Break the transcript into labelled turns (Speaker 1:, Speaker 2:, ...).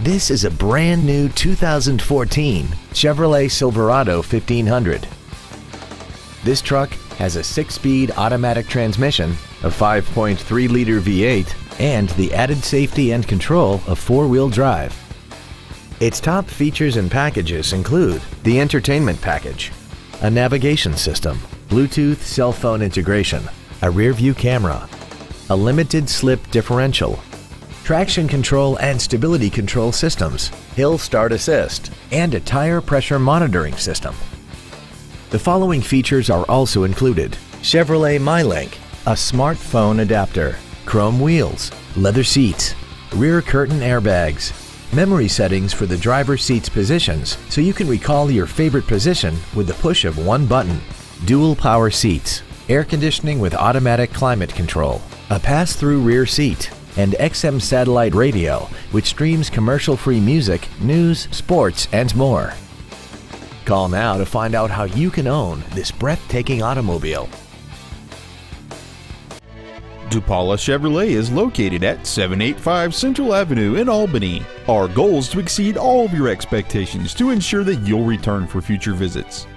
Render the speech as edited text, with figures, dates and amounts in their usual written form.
Speaker 1: This is a brand new 2014 Chevrolet Silverado 1500. This truck has a 6-speed automatic transmission, a 5.3-liter V8, and the added safety and control of 4-wheel drive. Its top features and packages include the entertainment package, a navigation system, Bluetooth cell phone integration, a rear-view camera, a limited slip differential, traction control and stability control systems, hill start assist, and a tire pressure monitoring system. The following features are also included: Chevrolet MyLink, a smartphone adapter, chrome wheels, leather seats, rear curtain airbags, memory settings for the driver's seat's positions so you can recall your favorite position with the push of one button, dual power seats, air conditioning with automatic climate control, a pass-through rear seat, and XM satellite radio, which streams commercial-free music, news, sports, and more. Call now to find out how you can own this breathtaking automobile.
Speaker 2: DuPala Chevrolet is located at 785 Central Avenue in Albany. Our goal is to exceed all of your expectations to ensure that you'll return for future visits.